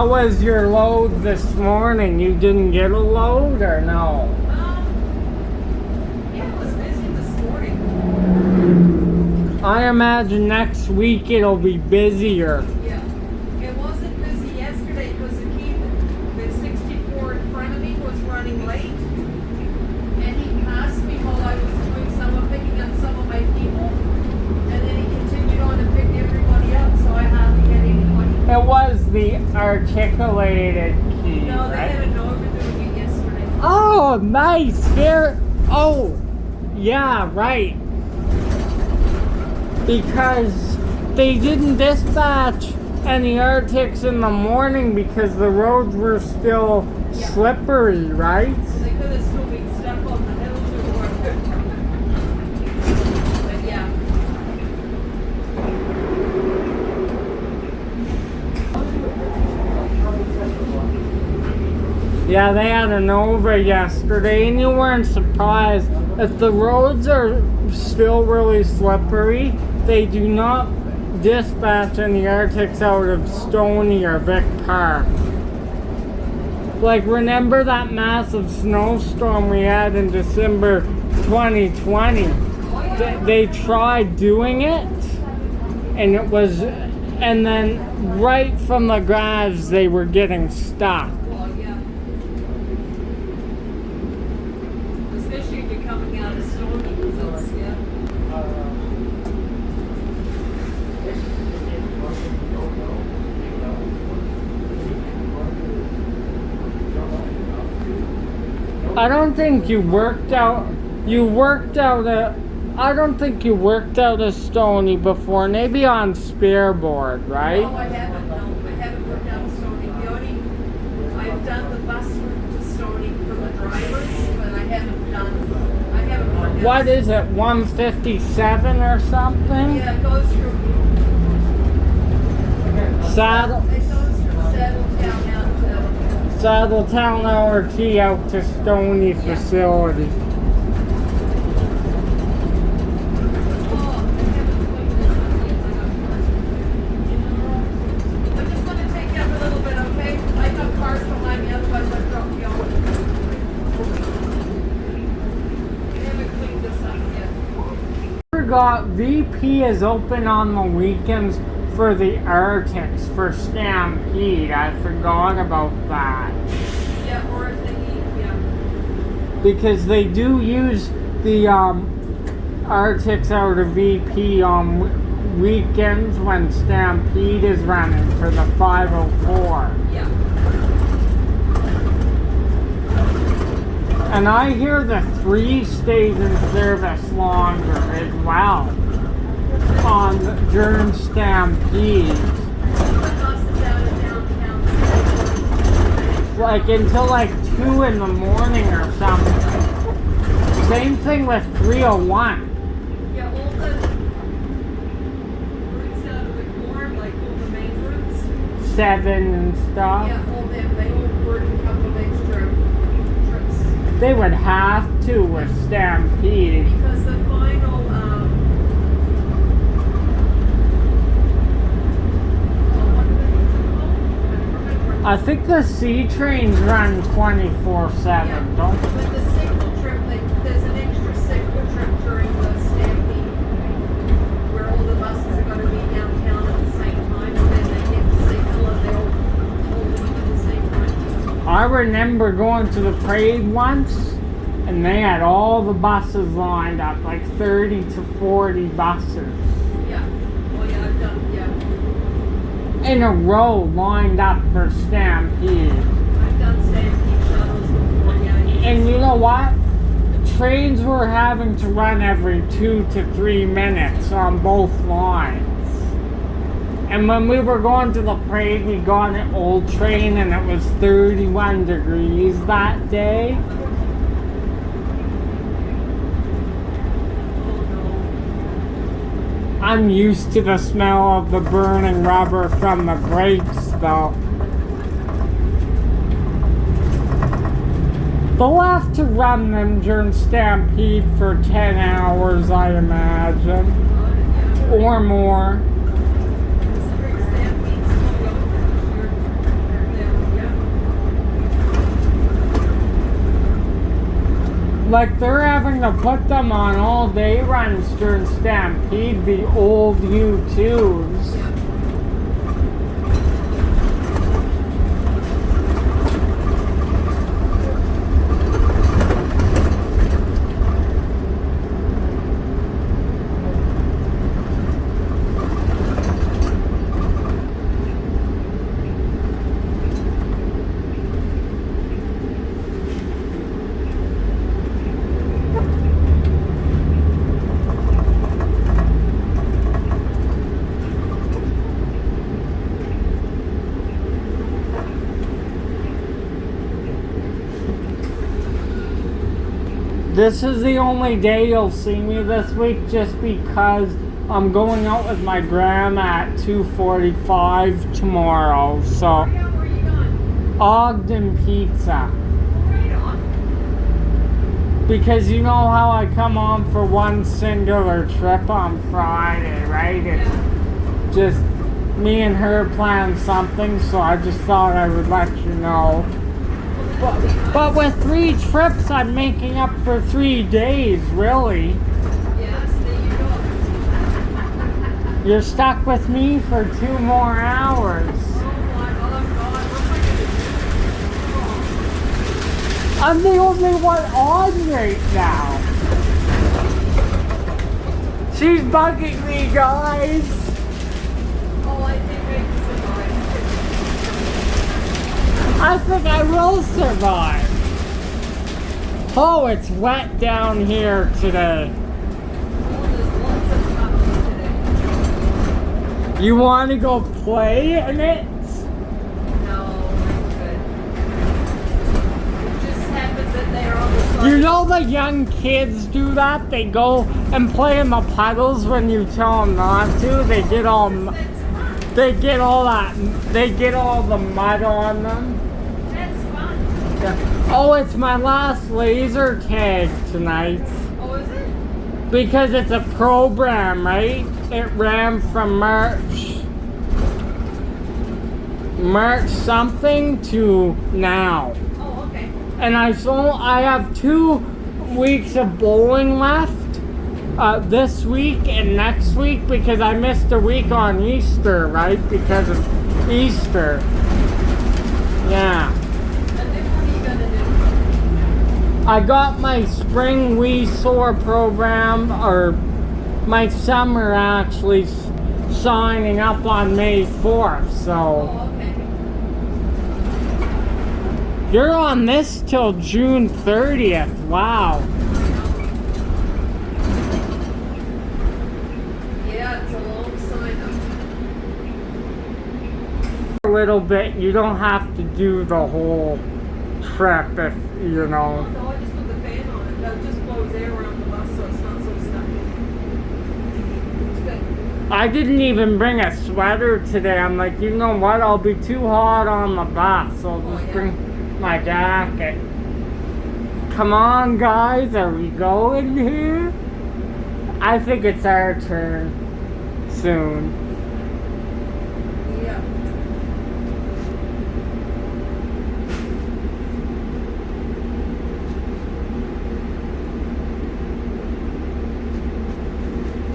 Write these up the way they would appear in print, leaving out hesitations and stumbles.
How was your load this morning? You didn't get a load or no? Yeah, it was busy this morning. I imagine next week it'll be busier. Yeah. It wasn't busy yesterday because the 64 in front of me was running late. And he passed me while I was picking up some of my people. And then he continued on to pick everybody up, so I hardly had anybody. It was the articulated key, No, they right? had an overdoing it yesterday. Oh, nice. Here. Oh, yeah, right. Because they didn't dispatch any Arctics in the morning because the roads were still slippery, right? So they could have still been stuck on the hills or whatever. But yeah. Yeah, they had an over yesterday, and you weren't surprised. If the roads are still really slippery, they do not dispatch any Arctics out of Stony or Vic Park. Like, remember that massive snowstorm we had in December 2020? They tried doing it, and it was, and then right from the garage they were getting stuck. Well, yeah. Especially if you're coming out of Stony, because it's, yeah. I don't think you worked out I don't think you worked out a Stony before, maybe on Spearboard, right? No, I haven't. No, I haven't worked out Stony. I've done the bus route to Stony for the drivers, but I haven't worked out. What is it, 157 or something? Yeah, it goes through Saddle, It goes through Saddletown out to. Saddletown LRT out to Stony facility. We're just going to take you up a little bit, okay? I got cars behind me, otherwise I'd drop you off. We haven't cleaned this up yet. Forgot VP is open on the weekends for the Arctics for Stampede. I forgot about that. Yeah, or if they need, yeah. Because they do use the Arctics out of VP on weekends when Stampede is running for the 504. Yeah. And I hear the 3 stays in service longer as well on during Stampede. The bus is out of downtown. Like until like 2 in the morning or something. Same thing with 301. Yeah, all the routes out of the core, like all the main routes. 7 and stuff. Yeah, all them, they all work a couple of extra trips. They would have to with Stampede. Because the final, I think the C trains run 24/7, don't they? But the signal trip, there's an extra signal trip during the Stampede where all the buses are going to be downtown at the same time, and then they get the signal and they'll all leave at the same time. I remember going to the parade once, and they had all the buses lined up, like 30 to 40 buses Yeah. Oh yeah, I've done, yeah. in a row lined up for Stampede. I've done Stampede shuttles before, yeah. And you know what? Trains were having to run every 2 to 3 minutes on both lines. And when we were going to the parade, we got an old train and it was 31 degrees that day. I'm used to the smell of the burning rubber from the brakes though. They'll have to run them during Stampede for 10 hours, I imagine. Or more. Considering Stampede's still going this year, Like they're having to put them on all day runs during Stampede, the old U2s. Yeah. This is the only day you'll see me this week just because I'm going out with my grandma at 2:45 tomorrow. So, Where are you going? Ogden Pizza. Right on. Because you know how I come on for one singular trip on Friday, right? It's just me and her plan something, so I just thought I would let you know. But with 3 trips, I'm making up for 3 days, really. Yes, there you go. You're stuck with me for 2 more hours. Oh my God, what am I I'm the only one on right now. She's bugging me, guys. gonna do? Oh, I think I can survive. I think I will survive. Oh, it's wet down here today. Oh, there's lots of tunnels today. You want to go play in it? No, I'm good. It just happens that they're on the side. You know the young kids do that? They go and play in the puddles when you tell them not to. They get all the mud on them. That's fun. Yeah. Oh, it's my last laser tag tonight. Oh, is it? Because it's a program, right? It ran from March something to now. Oh, okay. And I have 2 weeks of bowling left. This week and next week because I missed a week on Easter, right? Because of Easter. Yeah. And then what are you gonna do? I got my spring Wii Soar program, or my summer actually signing up on May 4th, so. Oh, okay. You're on this till June 30th, wow. Yeah, it's a long sign up. A little bit, you don't have to do the whole trip if, you Oh, know. no, I just put the fan on it. That just blows air around the bus so it's not so stuffy. It's good. I didn't even bring a sweater today. I'm like, you know what? I'll be too hot on the bus. So I'll just yeah. bring my jacket. Come on, guys. Are we going here? I think it's our turn soon. Yeah.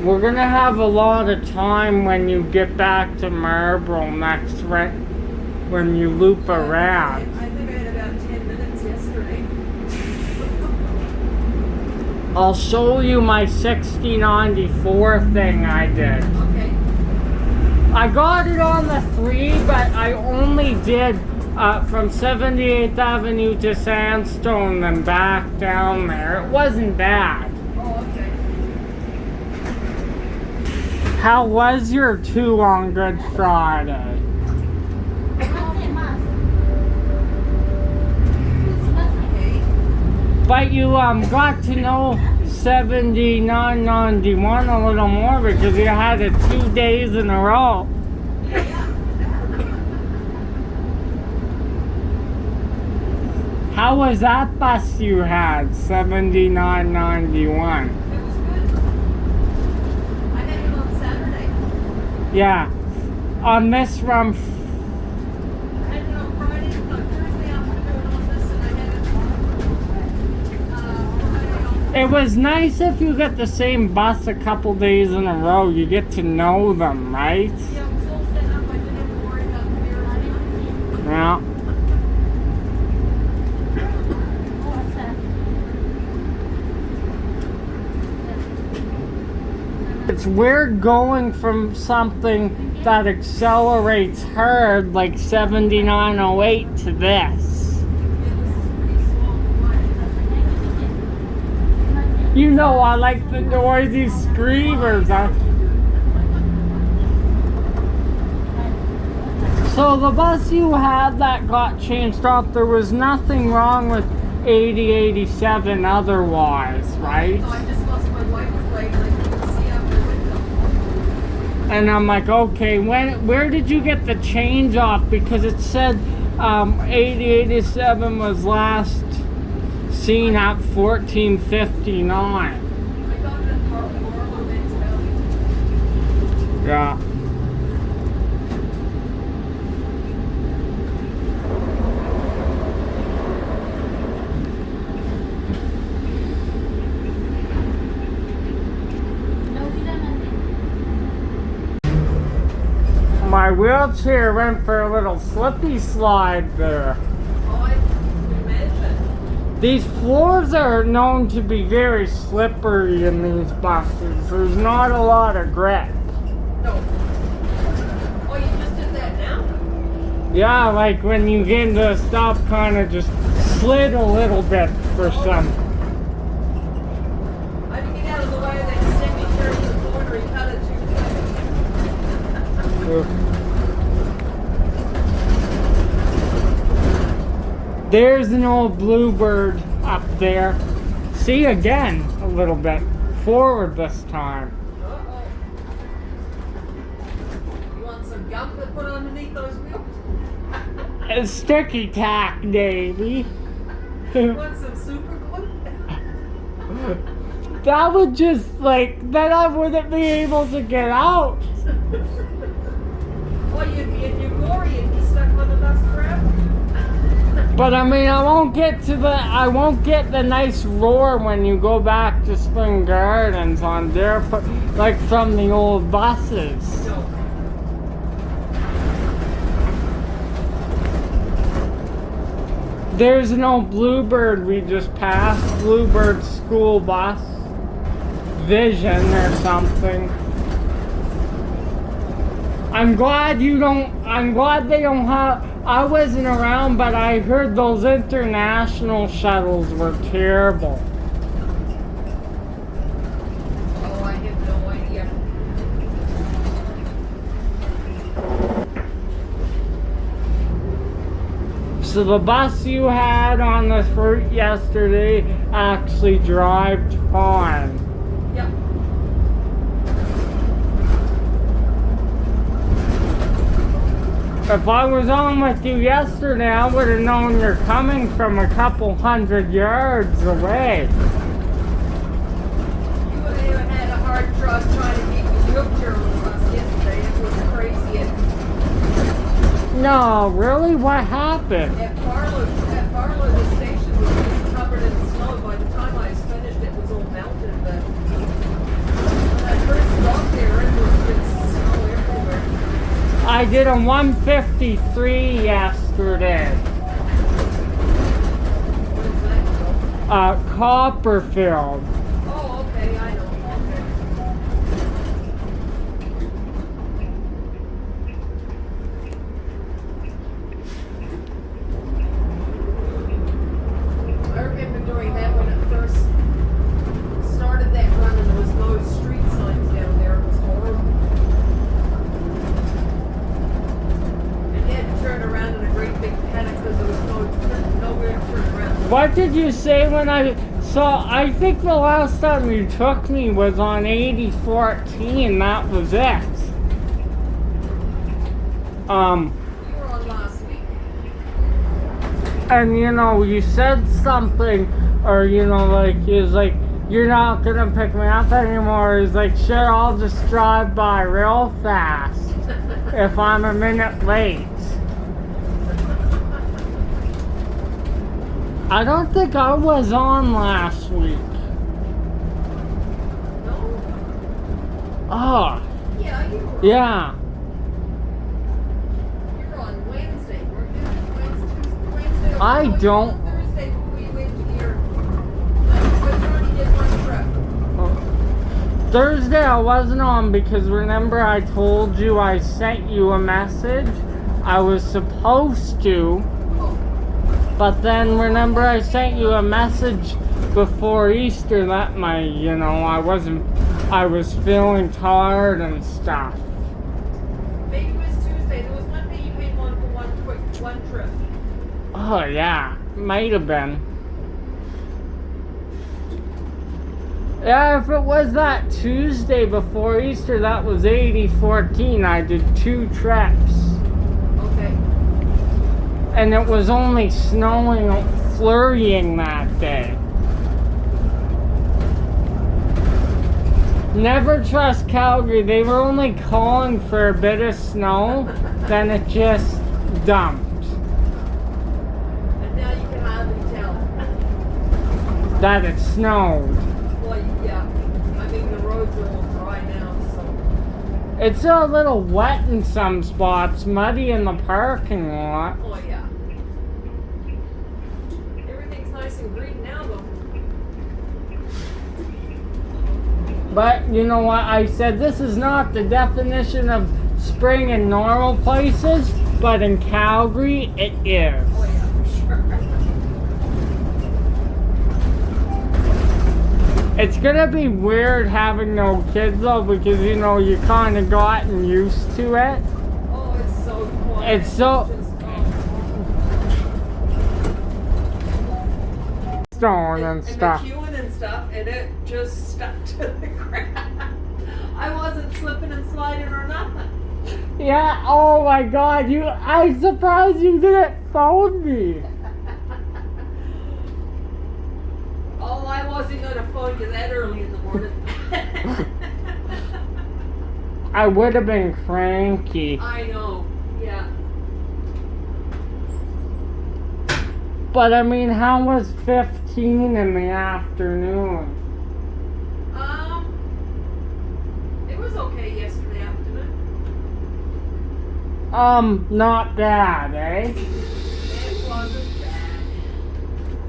We're gonna have a lot of time when you get back to Marlborough next, when you loop around. I think I had about 10 minutes yesterday. I'll show you my 6094 thing I did. Okay. I got it on the 3, but I only did from 78th Avenue to Sandstone and back down there. It wasn't bad. Oh, okay. How was your 2 on Good Friday? Okay. But you got to know 7991 a little more because you had it 2 days in a row. How was that bus you had, 7991? It was good. I had it on Saturday. Yeah. On this run, I had it on Friday, Thursday afternoon on this, and I had it on Friday It was nice if you get the same bus a couple days in a row. You get to know them, right? Yeah, I'm so set up. I didn't have to worry about the beer. Yeah. It's weird going from something that accelerates hard like 7908 to this. Yeah, this is pretty slow and quiet. You know I like the noisy screamers. So the bus you had that got changed off, there was nothing wrong with 8087 otherwise, right? No, I just lost my wiper blade and I couldn't see out the window. And I'm like, okay, where did you get the change off? Because it said 8087 was last seen at 1459. I got it at Barlow Men's Valley. Yeah. My wheelchair went for a little slippy slide there. Oh, I can imagine. These floors are known to be very slippery in these buses. There's not a lot of grip. No. Oh, you just did that now? Yeah, like when you get into a stop, kind of just slid a little bit for some. I had to get out of the way of that semi turn in the corner. He cut it too There's an old bluebird up there. See again a little bit forward this time. Uh-oh. You want some gum to put underneath those wheels? A sticky tack, Davy. You want some super glue? That would just then I wouldn't be able to get out. Well, you'd be in your glory and be stuck on the bus forever. But I mean, I won't get the nice roar when you go back to Spring Gardens on there, like from the old buses. No. There's an old Bluebird we just passed, Bluebird school bus, Vision or something. I'm glad they don't have, I wasn't around, but I heard those international shuttles were terrible. Oh, I have no idea. So the bus you had on the route yesterday actually drove fine. Yep. If I was on with you yesterday, I would have known you're coming from a couple 100 yards away. You would have had a hard job trying to keep your wheelchair on the bus yesterday. It was crazy. No, really? What happened? At Barlow, the station was just covered in snow. By the time I was finished, it was all melted. But when I first got there, it was just snow everywhere. I did a 153 yesterday. What is that? Copperfield. Oh, okay, I know. I remember doing that when it first started that run and there was no street signs down there. It was horrible. And you had to turn around in a great big panic because there was nowhere to turn around. What did you say when I I think the last time you took me was on 8014, that was it. You were on last week. And you said something, or he was like, you're not gonna pick me up anymore. He's like, sure, I'll just drive by real fast if I'm a minute late. I don't think I was on last week. Oh, Yeah, you were. yeah. You were on Wednesday, weren't you? Wednesday. I You were don't- on Thursday when we went to your. But you only did one trip. Thursday I wasn't on because remember I told you I sent you a message? I was supposed to, Oh, but then remember I sent you a message before Easter that I was feeling tired and stuff. maybe it was Tuesday. There was one day you came on for one trip. Oh yeah, might have been. Yeah, if it was that Tuesday before Easter, that was 80-14. I did 2 trips. Okay. And it was only snowing, flurrying that day. Never trust Calgary. They were only calling for a bit of snow, then it just dumped. And now you can hardly tell. That it snowed. Well, yeah. I mean, the roads are all dry now, so. It's a little wet in some spots, muddy in the parking lot. Oh, yeah. Everything's nice and green now, though. But you know what? I said this is not the definition of spring in normal places, but in Calgary, it is. Oh, yeah, for sure. It's gonna be weird having no kids though, because you kind of gotten used to it. Oh, it's so quiet. It's so- Just, Stone and stuff. And the queuing and stuff, and it just stuck to the ground. I wasn't slipping and sliding or nothing. Yeah. Oh my God. I'm surprised you didn't phone me. Oh, I wasn't gonna phone you that early in the morning. I would have been cranky. I know. Yeah. But I mean, how was 15 in the afternoon? It was okay yesterday afternoon. Not bad, eh? It wasn't bad.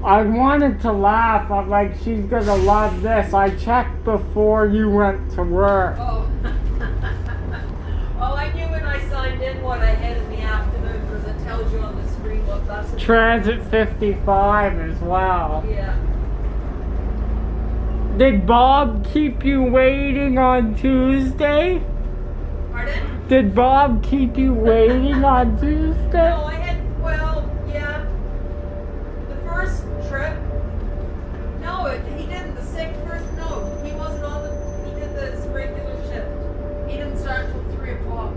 I wanted to laugh. I'm like, she's gonna love this. I checked before you went to work. Oh. Oh, I knew when I signed in what I had in the afternoon because it tells you on the screen what buses. Transit 55 as well. Yeah. Did Bob keep you waiting on Tuesday? Pardon? Did Bob keep you waiting on Tuesday? No, yeah. The first trip. No, he didn't. The first, no, he wasn't on he did the regular shift. He didn't start till 3 o'clock.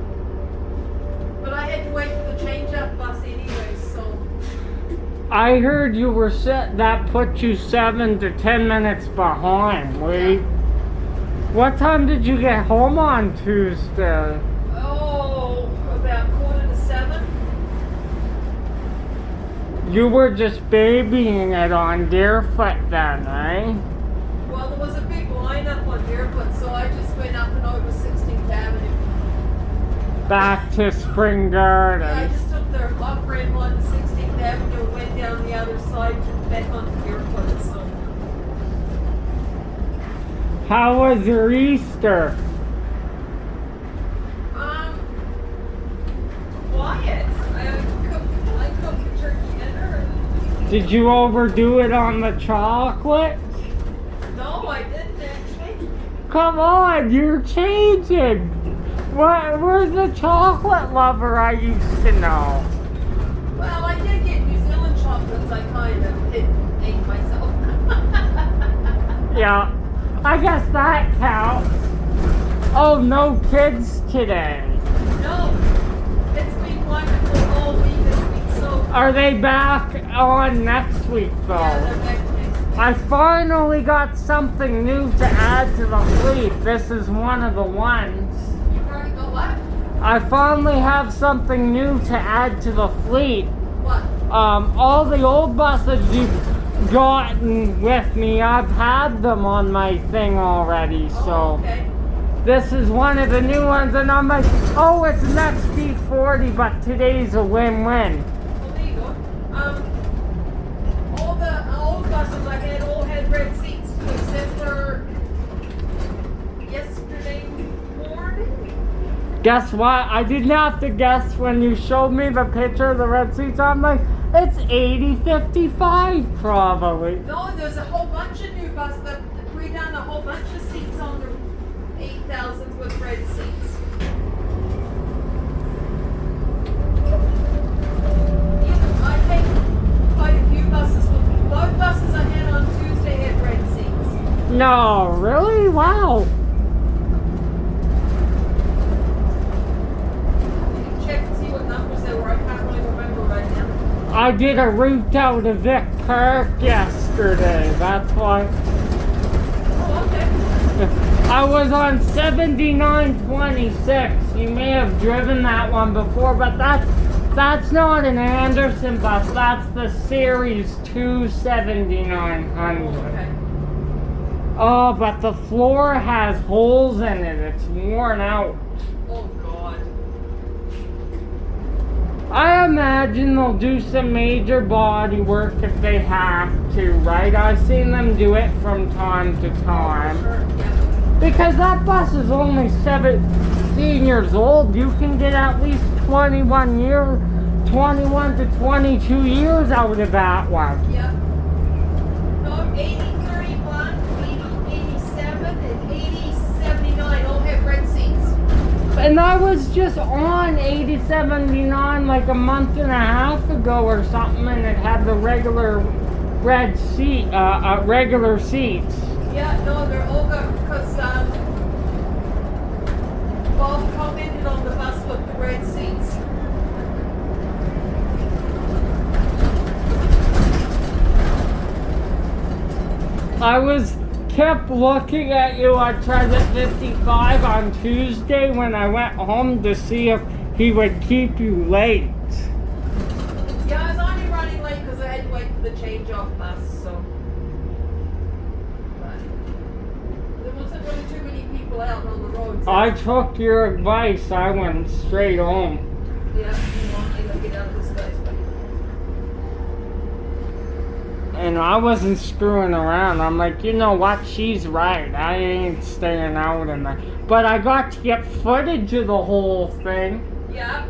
But I had to wait for the change-up bus anyway, so. I heard you were set. That put you 7 to 10 minutes behind. Wait. What time did you get home on Tuesday? Oh, about 6:45. You were just babying it on Deerfoot then, eh? Well, there was a big lineup on Deerfoot, so I just went up and over 16th Avenue. Back to Spring Yeah, I Garden. just took the off-ramp on to 16th Avenue and went down the other side to back onto Deerfoot, so. How was your Easter? Quiet. I cooked the turkey dinner and. Did you overdo it on the chocolate? No, I didn't actually. Come on, you're changing. Where's the chocolate lover I used to know? Well, I did get New Zealand chocolates. I kind of ate myself. Yeah, I guess that counts. Oh, no kids today. No, it's been wonderful all week this week. So Are they back on next week though? yeah, they're back next week. I finally got something new to add to the fleet. This is one of the ones. You already got what? I finally have something new to add to the fleet. What? All the old buses you've gotten with me, I've had them on my thing already, Oh, so okay. this is one of the new ones, and I'm like, oh, it's an XD40, but today's a win-win. Well, there you go. All the old buses I had all had red seats too, except for yesterday morning. Guess what? I didn't have to guess when you showed me the picture of the red seats. I'm like, it's 8055 probably. No, there's a whole bunch of new buses that redone a whole bunch of seats on the 8000s with red seats. Yeah, I take quite a few buses. Both buses I had on Tuesday had red seats. No, really? Wow. Check and see what numbers they were. I can't really remember right now. I did a route out of Vic Park yesterday. That's why. Oh, okay. I was on 7926. You may have driven that one before, but that's not an Anderson bus. That's the Series 2 7900. Okay. Oh, but the floor has holes in it. It's worn out. Oh, God. I imagine they'll do some major body work if they have to, right? I've seen them do it from time to time. Sure, yeah. Because that bus is only 17 years old. You can get at least 21 to 22 years out of that one. Yep. No, 80, 31, 80, 87, and 80, 79 all have red seats. And I was just on 8079 like a month and a half ago or something, and it had the regular red seat, regular seats. Yeah, no, they're all good because Bob commented on the bus with the red seats. I kept looking at you on Transit 55 on Tuesday when I went home to see if he would keep you late. Yeah, I was only running late because I had to wait for the change-off bus, so. But there wasn't really too many people out on the roads. I took your advice. I went straight home. Yeah, you want me to get out of this guy's way. And I wasn't screwing around. I'm like, you know what? She's right. I ain't staying out in there. But I got to get footage of the whole thing. Yeah.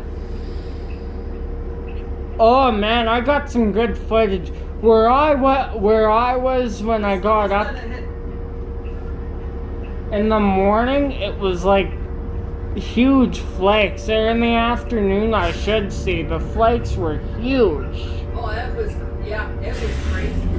Oh man, I got some good footage. Where I was when I got up in the morning, it was like huge flakes. There in the afternoon, I should see the flakes were huge. Oh, it was crazy.